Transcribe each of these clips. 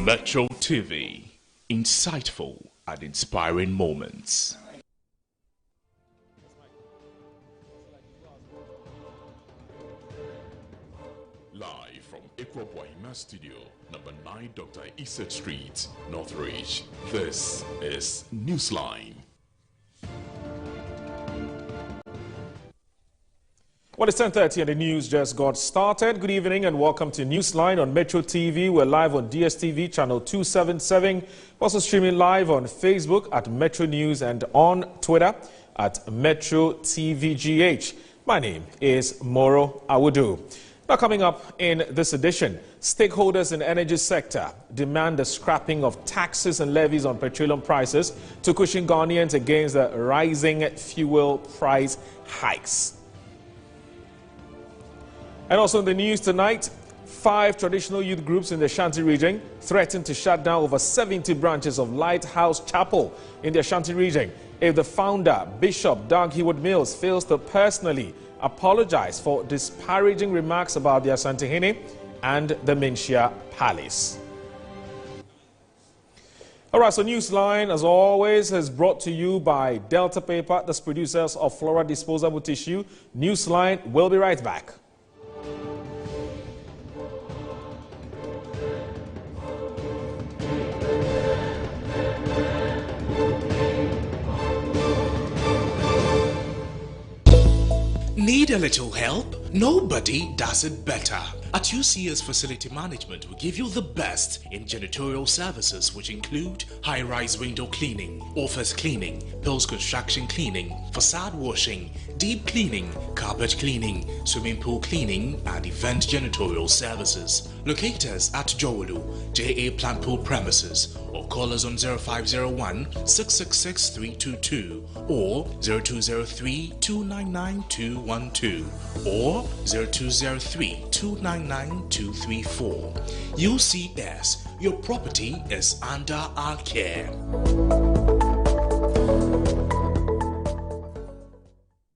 Metro TV, insightful and inspiring moments. Live from Ikwa Studio, number 9 Dr. Isaac Street, Northridge. This is Newsline. Well, it's 10:30 and the news just got started. Good evening and welcome to Newsline on Metro TV. We're live on DSTV channel 277. Also streaming live on Facebook at Metro News and on Twitter at Metro TVGH. My name is MORO AWUDU. Now coming up in this edition, stakeholders in the energy sector demand the scrapping of taxes and levies on petroleum prices to cushion Ghanaians against the rising fuel price hikes. And also in the news tonight, 5 traditional youth groups in the Ashanti region threaten to shut down over 70 branches of Lighthouse Chapel in the Ashanti region if the founder, Bishop Hayward Mills, fails to personally apologize for disparaging remarks about the Asantehene and the Menchia Palace. All right, so Newsline, as always, is brought to you by Delta Paper, the producers of Flora Disposable Tissue. Newsline will be right back. Need a little help? Nobody does it better. At UCS Facility Management, we give you the best in janitorial services, which include high-rise window cleaning, office cleaning, post-construction cleaning, facade washing, deep cleaning, carpet cleaning, swimming pool cleaning, and event janitorial services. Locate us at AWUDU, JA Plant Pool premises, or call us on 0501 666 322 or 0203 299 212 or 0203 299 234. UCS, your property is under our care.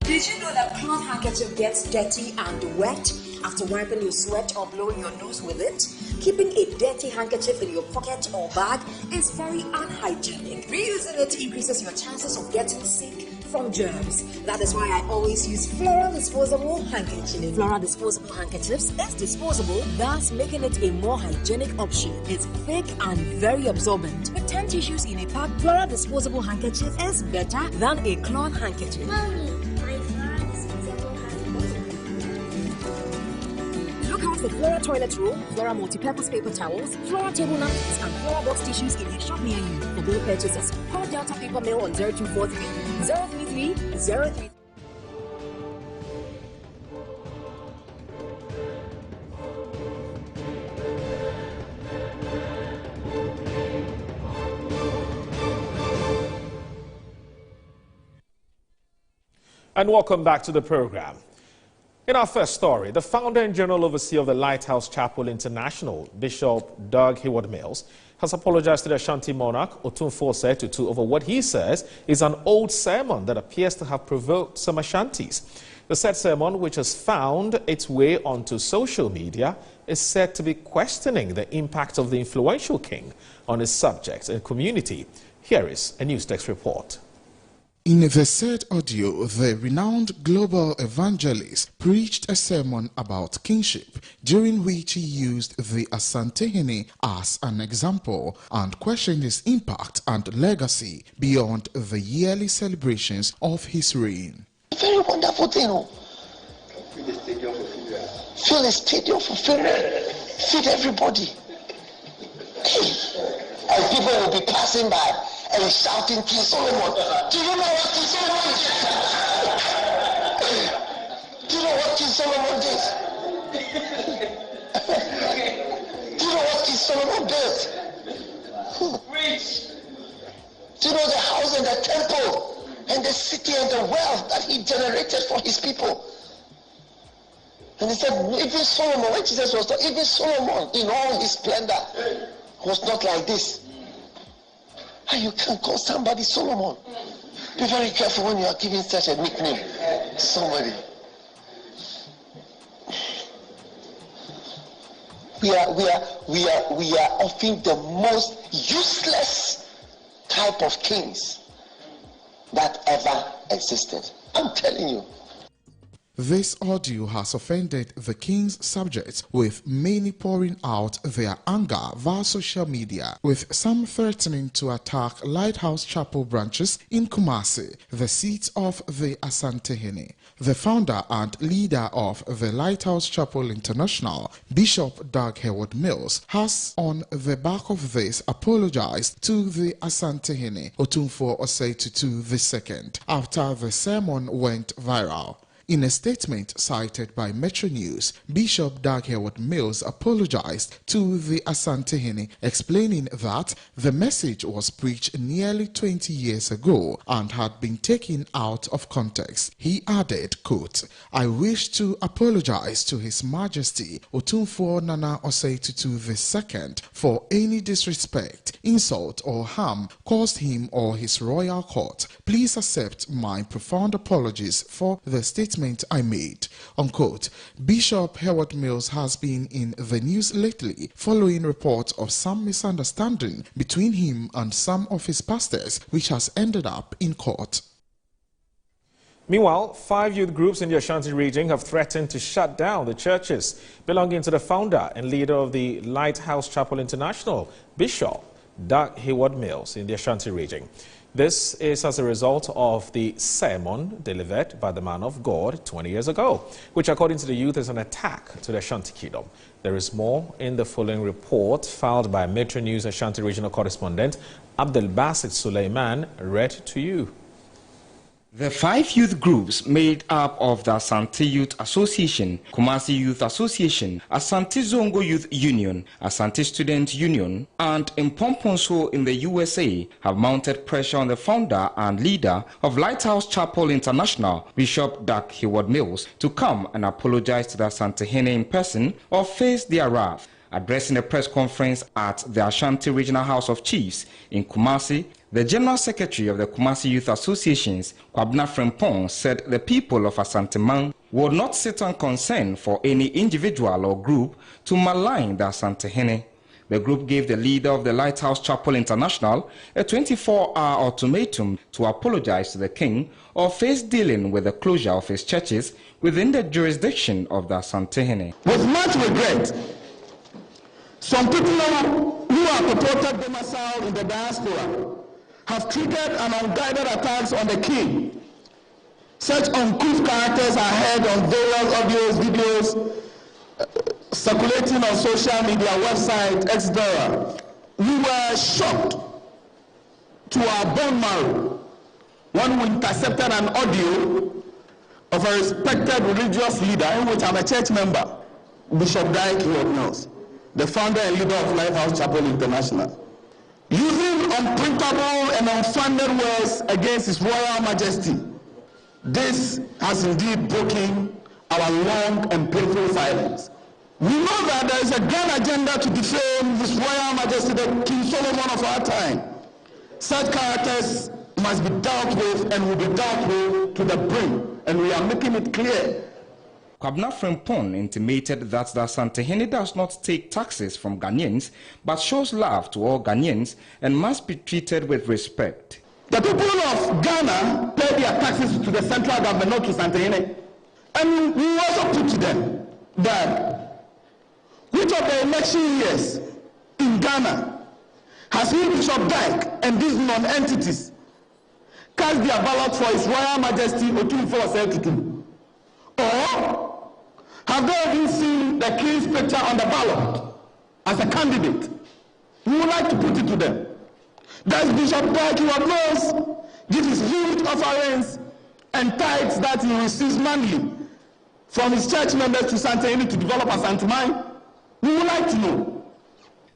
Did you know that cloth handkerchief gets dirty and wet after wiping your sweat or blowing your nose with it? Keeping a dirty handkerchief in your pocket or bag is very unhygienic. Reusing it increases your chances of getting sick from germs. That is why I always use Flora disposable handkerchief. Flora disposable handkerchiefs is disposable, thus making it a more hygienic option. It's thick and very absorbent. With 10 tissues in a pack, Flora disposable handkerchief is better than a cloth handkerchief. Mommy, my Flora disposable handkerchief. Look out for Flora toilet roll, Flora multi-purpose paper towels, Flora table napkins, and Flora box tissues in a shop near you. For bill purchases, call Delta Paper Mail on 0243 033 033. And welcome back to the program. In our first story, the founder and general overseer of the Lighthouse Chapel International, Bishop Hayward Mills, has apologized to the Ashanti monarch, Otumfuo Setutu, over what he says is an old sermon that appears to have provoked some Ashantis. The said sermon, which has found its way onto social media, is said to be questioning the impact of the influential king on his subjects and community. Here is a News Desk report. In the said audio, the renowned global evangelist preached a sermon about kingship, during which he used the Asantehene as an example and questioned his impact and legacy beyond the yearly celebrations of his reign. Very wonderful thing. Fill the stadium for funeral. Feed everybody. And people will be passing by and shouting, King Solomon. Do you know what King Solomon did? Do you know what King Solomon did? Do you know what King Solomon built? Do you know the house and the temple and the city and the wealth that he generated for his people? And he said, even Solomon, when Jesus was talking, even Solomon in all his splendor was not like this. And you can call somebody Solomon. Be very careful when you are giving such a nickname to somebody. we are often the most useless type of kings that ever existed. I'm telling you. This audio has offended the king's subjects, with many pouring out their anger via social media, with some threatening to attack Lighthouse Chapel branches in Kumasi, the seat of the Asantehene. The founder and leader of the Lighthouse Chapel International, Bishop Doug Hayward Mills, has on the back of this apologized to the Asantehene Otumfuo Osei Tutu II after the sermon went viral. In a statement cited by Metro News, Bishop Doug Hayward Mills apologized to the Asantehene, explaining that the message was preached nearly 20 years ago and had been taken out of context. He added, quote, "I wish to apologize to His Majesty Otumfuo Nana Osei Tutu II for any disrespect, insult or harm caused him or his royal court. Please accept my profound apologies for the statement I made," unquote. Bishop Hayward Mills has been in the news lately following reports of some misunderstanding between him and some of his pastors, which has ended up in court. Meanwhile, 5 youth groups in the Ashanti region have threatened to shut down the churches belonging to the founder and leader of the Lighthouse Chapel International, Bishop Doug Hayward Mills in the Ashanti region. This is as a result of the sermon delivered by the man of God 20 years ago, which according to the youth is an attack to the Ashanti Kingdom. There is more in the following report filed by Metro News Ashanti regional correspondent Abdel Basit Suleiman, read to you. The 5 youth groups made up of the Asante Youth Association, Kumasi Youth Association, Asante Zongo Youth Union, Asante Student Union, and Impomponso in the USA have mounted pressure on the founder and leader of Lighthouse Chapel International, Bishop Doug Hayward Mills, to come and apologize to the Asantehene in person or face their wrath. Addressing a press conference at the Ashanti Regional House of Chiefs in Kumasi, the General Secretary of the Kumasi Youth Associations, Kwabena Frimpong, said the people of Asanteman would not sit unconcerned for any individual or group to malign the Asantehene. The group gave the leader of the Lighthouse Chapel International a 24-hour ultimatum to apologize to the king or face dealing with the closure of his churches within the jurisdiction of the Asantehene. With much regret, some people who are purported domiciled in the diaspora have triggered an unguided attacks on the king. Such uncouth characters are heard on various audios, videos, circulating on social media, websites, etc. We were shocked to our bone marrow when we intercepted an audio of a respected religious leader, in which I'm a church member, Bishop Doug Hayward Mills, the founder and leader of Lighthouse Chapel International, using unprintable and unfounded words against His Royal Majesty. This has indeed broken our long and painful silence. We know that there is a grand agenda to defame His Royal Majesty, the King Solomon of our time. Such characters must be dealt with and will be dealt with to the brim, and we are making it clear. Kwabena Frimpong intimated that the Asantehene does not take taxes from Ghanaians, but shows love to all Ghanaians and must be treated with respect. The people of Ghana pay their taxes to the central government, not to Asantehene. And we also put to them that which of the election years in Ghana has he, Bishop Doug, and these non-entities cast their ballot for His Royal Majesty Otumfuo Osei Tutu? Or have they even seen the king's picture on the ballot as a candidate? We would like to put it to them. Does Bishop Doug Hayward Mills give his huge offerings and tithes that he receives monthly from his church members to Asantehene to develop Asanteman? We would like to know.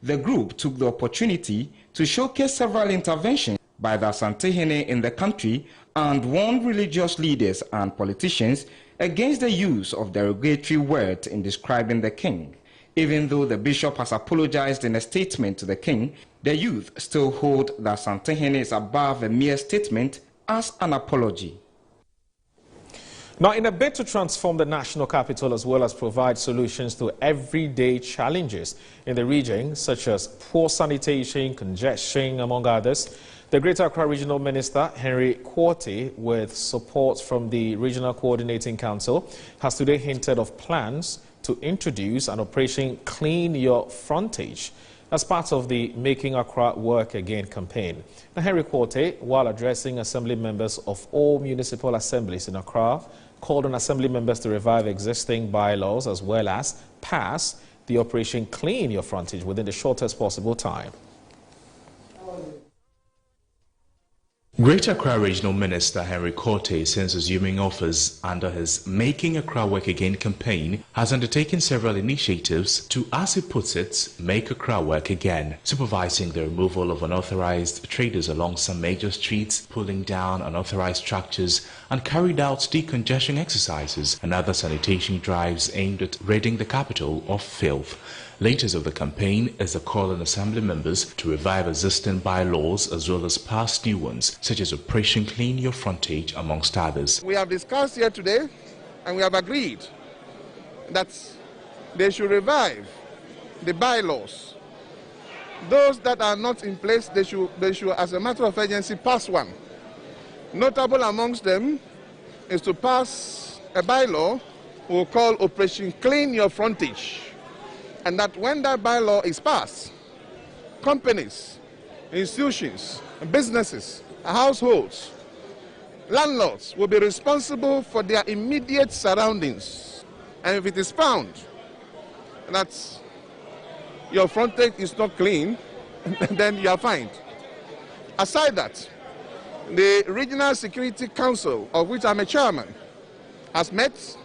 The group took the opportunity to showcase several interventions by the Asantehene in the country and warned religious leaders and politicians against the use of derogatory words in describing the king. Even though the bishop has apologized in a statement to the king, the youth still hold that Asantehene is above a mere statement as an apology. Now, in a bid to transform the national capital as well as provide solutions to everyday challenges in the region, such as poor sanitation, congestion, among others, the Greater Accra Regional Minister, Henry Quartey, with support from the Regional Coordinating Council, has today hinted of plans to introduce an Operation Clean Your Frontage as part of the Making Accra Work Again campaign. Now, Henry Quartey, while addressing assembly members of all municipal assemblies in Accra, called on assembly members to revive existing bylaws as well as pass the Operation Clean Your Frontage within the shortest possible time. Greater Accra Regional Minister Henry Quartey, since assuming office under his Making Accra Work Again campaign, has undertaken several initiatives to, as he puts it, make Accra work again, supervising the removal of unauthorized traders along some major streets, pulling down unauthorized structures, and carried out decongestion exercises and other sanitation drives aimed at ridding the capital of filth. Latest of the campaign is a call on assembly members to revive existing bylaws as well as pass new ones, such as Operation Clean Your Frontage, amongst others. We have discussed here today and we have agreed that they should revive the bylaws. Those that are not in place, they should, as a matter of urgency, pass one. Notable amongst them is to pass a bylaw we'll call Operation Clean Your Frontage. And that when that bylaw is passed, companies, institutions, businesses, households, landlords will be responsible for their immediate surroundings. And if it is found that your frontage is not clean, then you are fined. Aside that, the Regional Security Council, of which I'm a chairman, has met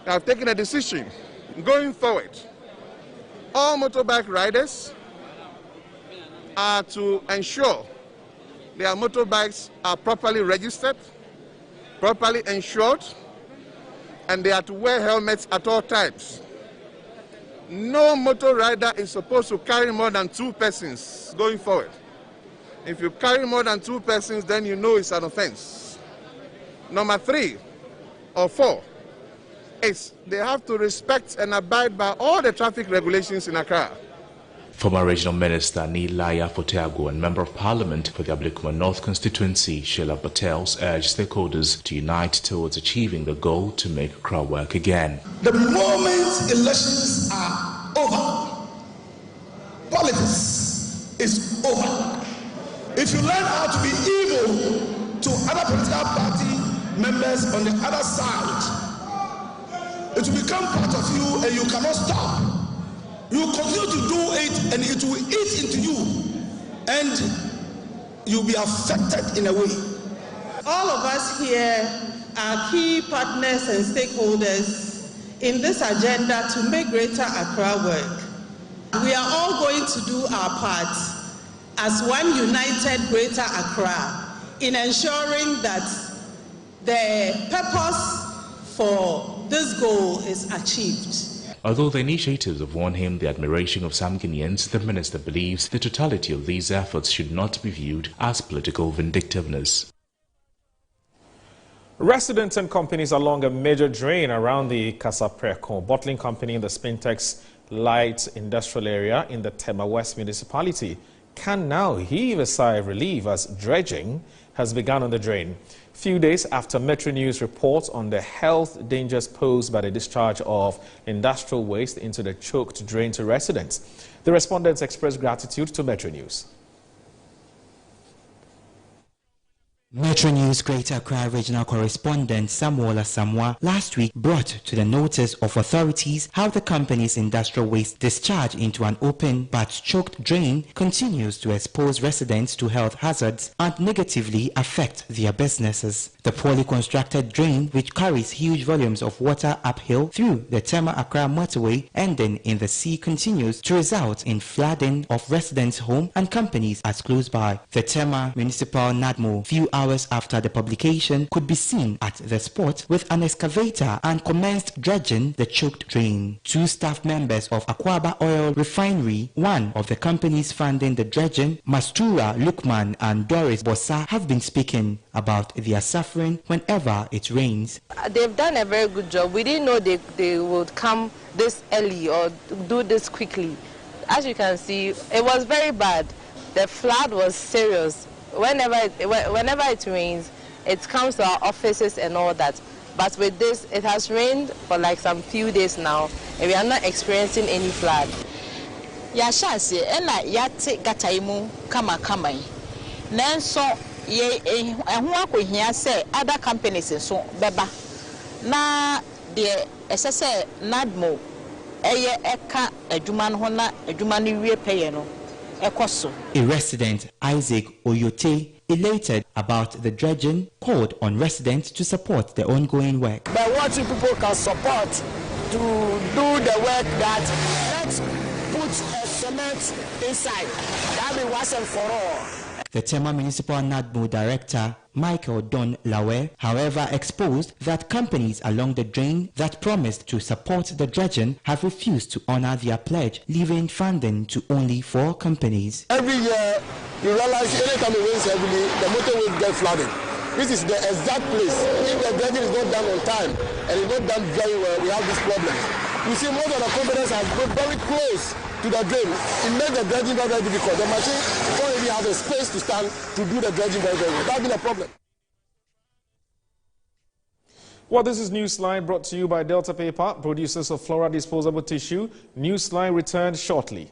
and have taken a decision going forward. All motorbike riders are to ensure their motorbikes are properly registered, properly insured, and they are to wear helmets at all times. No motor rider is supposed to carry more than 2 persons going forward. If you carry more than 2 persons, then you know it's an offense. Number 3 or 4 is they have to respect and abide by all the traffic regulations in Accra. Former Regional Minister Nilaya Foteago and Member of Parliament for the Ablekuma North constituency, Sheila Patels, urged stakeholders to unite towards achieving the goal to make Accra work again. The moment elections are over, politics is over. If you learn how to be evil to other political party members on the other side, it will become part of you and you cannot stop. You continue to do it and it will eat into you and you'll be affected in a way. All of us here are key partners and stakeholders in this agenda to make Greater Accra work. We are all going to do our part as one united Greater Accra in ensuring that the purpose for this goal is achieved. Although the initiatives have won him the admiration of some Guineans, the minister believes the totality of these efforts should not be viewed as political vindictiveness. Residents and companies along a major drain around the Kasapreko bottling company in the Spintex Light Industrial Area in the Tema West municipality can now heave a sigh of relief as dredging has begun on the drain. Few days after Metro News reports on the health dangers posed by the discharge of industrial waste into the choked drain to residents, the respondents expressed gratitude to Metro News. Metro News Greater Accra Regional Correspondent Samuel Asamoah last week brought to the notice of authorities how the company's industrial waste discharge into an open but choked drain continues to expose residents to health hazards and negatively affect their businesses. The poorly constructed drain, which carries huge volumes of water uphill through the Tema Accra motorway ending in the sea, continues to result in flooding of residents' homes and companies as close by. The Tema Municipal NADMO few hours hours after the publication, could be seen at the spot with an excavator and commenced dredging the choked drain. 2 staff members of Akwaba Oil Refinery, one of the companies funding the dredging, Mastura Lukman and Doris Bossa, have been speaking about their suffering whenever it rains. They've done a very good job. We didn't know they would come this early or do this quickly. As you can see, it was very bad. The flood was serious. Whenever it rains, it comes to our offices and all that. But with this, it has rained for like some few days now, and we are not experiencing any flood. Ya shansi ena ya te gataimu kama nanso ye ehun akohia se other companies so beba na de esese nadmo eye eka adwuma no ho na adwuma no wie peye no ekoso. A resident, Isaac Oyote, elated about the dredging, called on residents to support the ongoing work. By watching people can support to do the work, that let's put a cement inside. That be once and for all. The Tema Municipal NADMO Director, Michael Don Lawe, however, exposed that companies along the drain that promised to support the dredging have refused to honor their pledge, leaving funding to only 4 companies. Every year, you realize anytime it rains heavily, the motorway will get flooded. This is the exact place. If the dredging is not done on time and it's not done very well, we have this problem. You see, most of the companies have got very close to the drain. It makes the dredging very, very difficult. The machine already has a space to stand to do the dredging very, very well. That's been a problem. Well, this is Newsline, brought to you by Delta Paper, producers of Flora Disposable Tissue. Newsline returns shortly.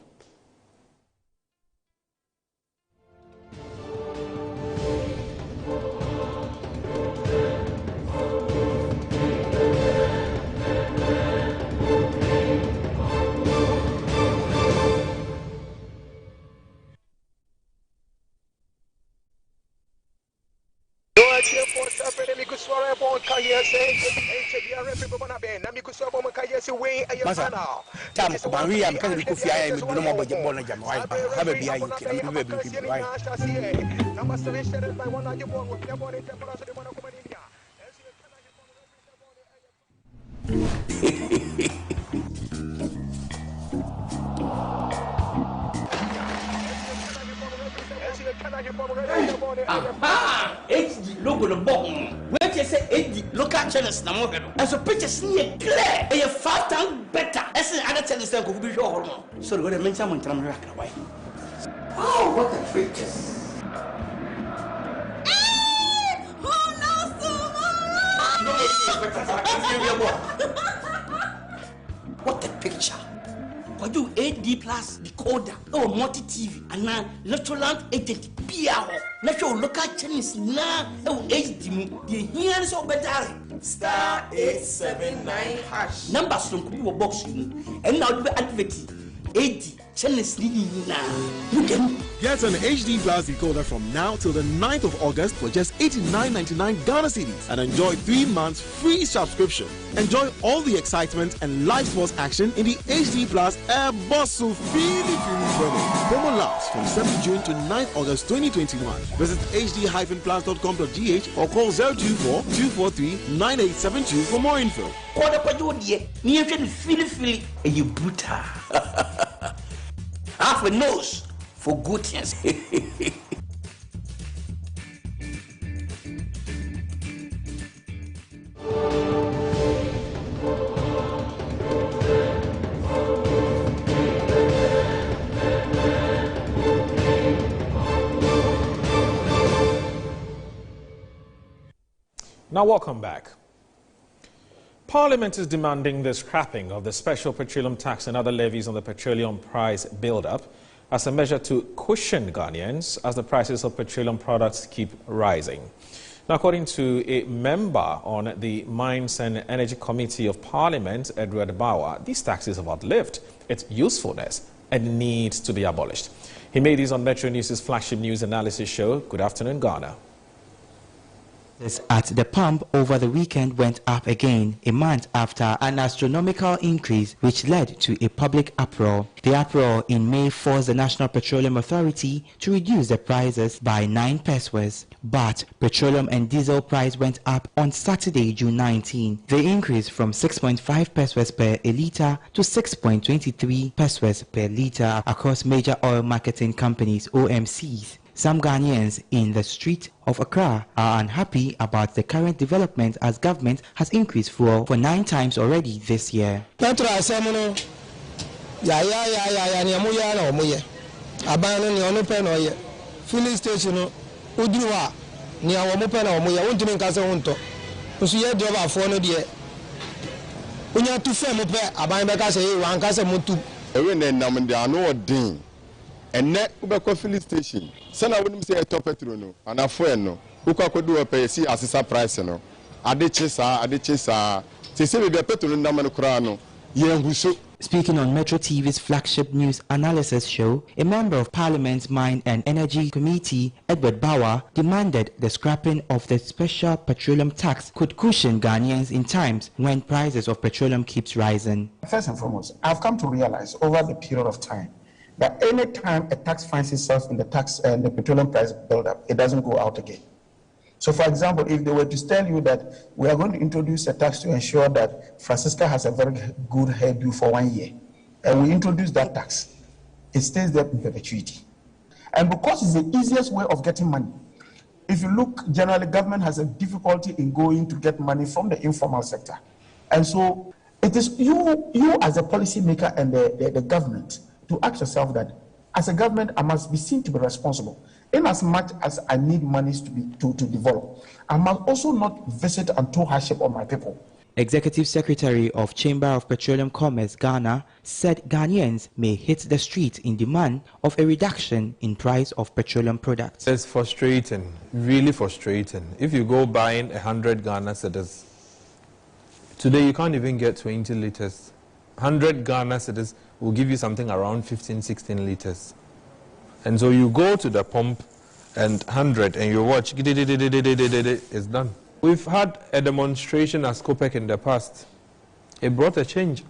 HD logo the bottom. Where you say HD local channels na mo hedo. And so pictures here clear. E 5 times better. As in other channels that could be sure. So go the mention mo tram rock na why. Oh, what a pictures. What a picture. What do AD plus decoder or multi TV and now Electroland agent PR natural local channels now HD the here is all better star 879 hash numbers from Kubu box and now the advert AD channels now. Get an HD Plus decoder from now till the 9th of August for just $89.99 Ghana cedis and enjoy 3 months free subscription. Enjoy all the excitement and live sports action in the HD Plus Air Bosso Fili promo lasts from 7th June to 9th August 2021. Visit hd-plus.com.gh or call 024-243-9872 for more info. Half a nose for good things. Now, welcome back. Parliament is demanding the scrapping of the special petroleum tax and other levies on the petroleum price build-up as a measure to cushion Ghanaians as the prices of petroleum products keep rising. Now, according to a member on the Mines and Energy Committee of Parliament, Edward Bauer, these taxes have outlived its usefulness and needs to be abolished. He made this on Metro News' flagship news analysis show, Good Afternoon, Ghana. At the pump over the weekend went up again, a month after an astronomical increase which led to a public uproar. The uproar in May forced the National Petroleum Authority to reduce the prices by 9 pesos. But petroleum and diesel price went up on Saturday, June 19. They increased from 6.5 pesos per a litre to 6.23 pesos per litre across major oil marketing companies, OMCs. Some Ghanaians in the street of Accra are unhappy about the current development as government has increased fuel for 9 times already this year. Filling station Uduwa ni awomo pe na omo ye wontimi nkase wonto nso ye driver fo no de onya tu fe mo pe aban be ka se ye wan ka se mo tu ewe na nam de ano odin enne ubekọ filling station se na wonim se top petrol no anafo en no ukọ akodu ope si asesa price no ade chesa se be petrol ndam no kra no ye huso. Speaking on Metro TV's flagship news analysis show, a member of Parliament's Mine and Energy Committee, Edward Bauer, demanded the scrapping of the special petroleum tax could cushion Ghanaians in times when prices of petroleum keeps rising. First and foremost, I've come to realize over the period of time that any time a tax finds itself in the tax and the petroleum price build-up, it doesn't go out again. So, for example, if they were to tell you that we are going to introduce a tax to ensure that Francisca has a very good hairdo for 1 year, and we introduce that tax, it stays there in perpetuity. And because it's the easiest way of getting money, if you look, generally, government has a difficulty in going to get money from the informal sector. And so it is you as a policymaker and the government to ask yourself that, as a government, I must be seen to be responsible. In as much as I need monies to develop, I must also not visit and throw hardship on my people. Executive Secretary of Chamber of Petroleum Commerce, Ghana, said Ghanaians may hit the street in demand of a reduction in price of petroleum products. It's frustrating, really frustrating. If you go buying 100 Ghana cedis, today you can't even get 20 liters. 100 Ghana cedis will give you something around 15, 16 liters. And so you go to the pump and 100 and you watch, it's done. We've had a demonstration at Scopec in the past. It brought a change.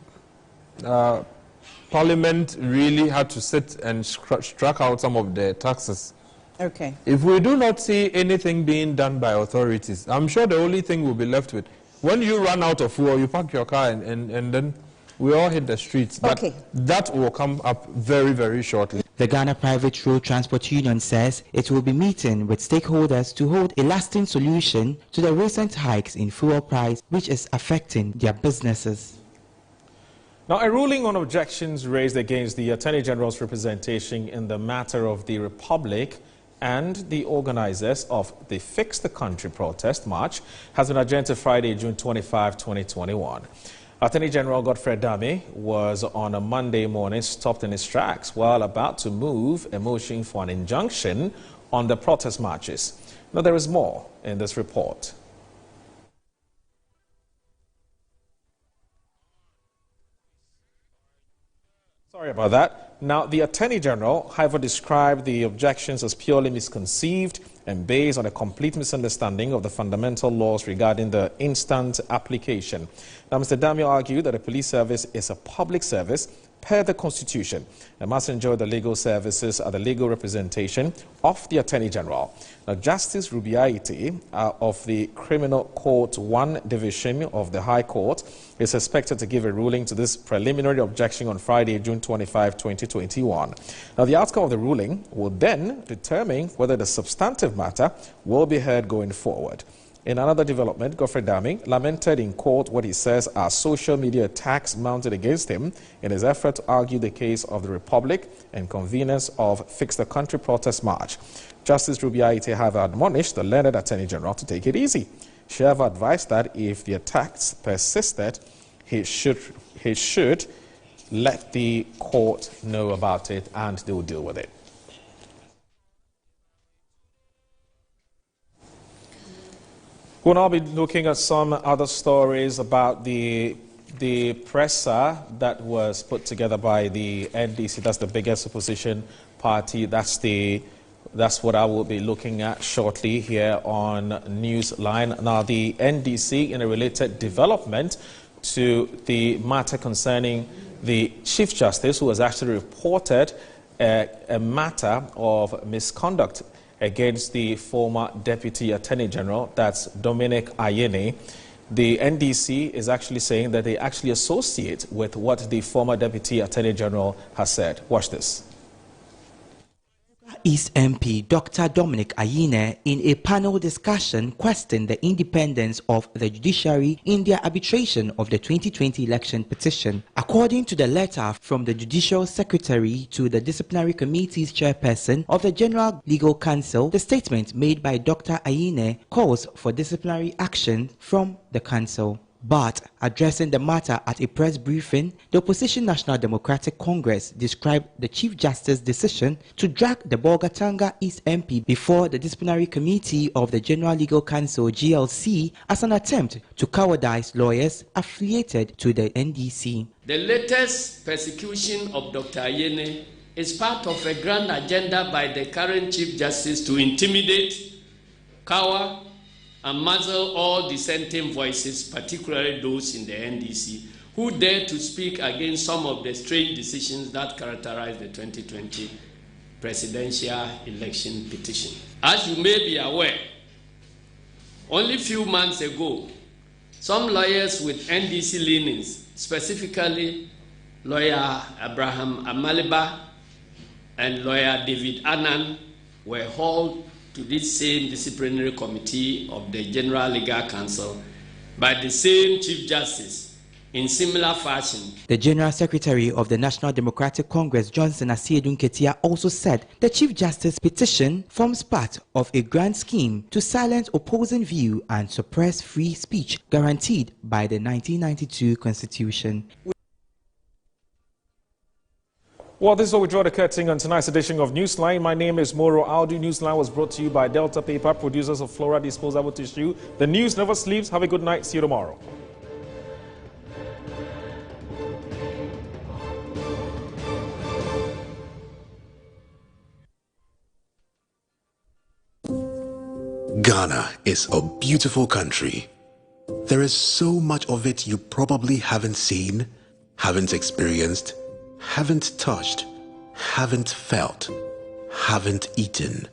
Parliament really had to sit and strike out some of the taxes. Okay. If we do not see anything being done by authorities, I'm sure the only thing we'll be left with, when you run out of fuel, you park your car and then we all hit the streets. But that will come up very, very shortly. The Ghana Private Road Transport Union says it will be meeting with stakeholders to hold a lasting solution to the recent hikes in fuel price, which is affecting their businesses. Now, a ruling on objections raised against the Attorney General's representation in the matter of the Republic and the organizers of the Fix the Country protest march has been adjourned to Friday, June 25, 2021. Attorney General Godfrey Dame was on a Monday morning stopped in his tracks while about to move a motion for an injunction on the protest marches. Now, there is more in this report. Sorry about that. Now, the Attorney General, however, described the objections as purely misconceived and based on a complete misunderstanding of the fundamental laws regarding the instant application. Now, Mr. Damiel argued that the police service is a public service per the Constitution and must enjoy the legal services and the legal representation of the Attorney General. Now, Justice Rubiaiti of the Criminal Court 1 Division of the High Court is expected to give a ruling to this preliminary objection on Friday, June 25, 2021. Now, the outcome of the ruling will then determine whether the substantive matter will be heard going forward. In another development, Godfrey Dame lamented in court what he says are social media attacks mounted against him in his effort to argue the case of the Republic and convenience of Fix the Country protest march. Justice Rubiaiti have admonished the learned Attorney General to take it easy. She have advised that if the attacks persisted, he should let the court know about it and they will deal with it. We'll now be looking at some other stories about the presser that was put together by the NDC. That's the biggest opposition party. That's the That's what I will be looking at shortly here on Newsline. Now, the NDC, in a related development to the matter concerning the Chief Justice, who has actually reported a matter of misconduct against the former Deputy Attorney General, that's Dominic Ayine. The NDC is actually saying that they actually associate with what the former Deputy Attorney General has said. Watch this. East MP Dr. Dominic Ayine, in a panel discussion, questioned the independence of the judiciary in their arbitration of the 2020 election petition. According to the letter from the Judicial Secretary to the Disciplinary Committee's chairperson of the General Legal Council, the statement made by Dr. Ayine calls for disciplinary action from the Council. But addressing the matter at a press briefing, the opposition National Democratic Congress described the Chief Justice's decision to drag the Bolgatanga East MP before the Disciplinary Committee of the General Legal Council (GLC) as an attempt to cowardice lawyers affiliated to the NDC. The latest persecution of Dr. Ayine is part of a grand agenda by the current Chief Justice to intimidate, cower, and muzzle all dissenting voices, particularly those in the NDC, who dare to speak against some of the strange decisions that characterize the 2020 presidential election petition. As you may be aware, only a few months ago, some lawyers with NDC leanings, specifically lawyer Abraham Amaliba and lawyer David Annan, were hauled to this same disciplinary committee of the General Legal Council by the same Chief Justice in similar fashion. The General Secretary of the National Democratic Congress, Johnson Asiedu Nketia, also said the Chief Justice's petition forms part of a grand scheme to silence opposing view and suppress free speech guaranteed by the 1992 Constitution. Well, this is where we draw the curtain on tonight's edition of Newsline. My name is MORO. AWUDU. Newsline was brought to you by Delta Paper, producers of Flora Disposable Tissue. The news never sleeps. Have a good night. See you tomorrow. Ghana is a beautiful country. There is so much of it you probably haven't seen, haven't experienced, haven't touched, haven't felt, haven't eaten.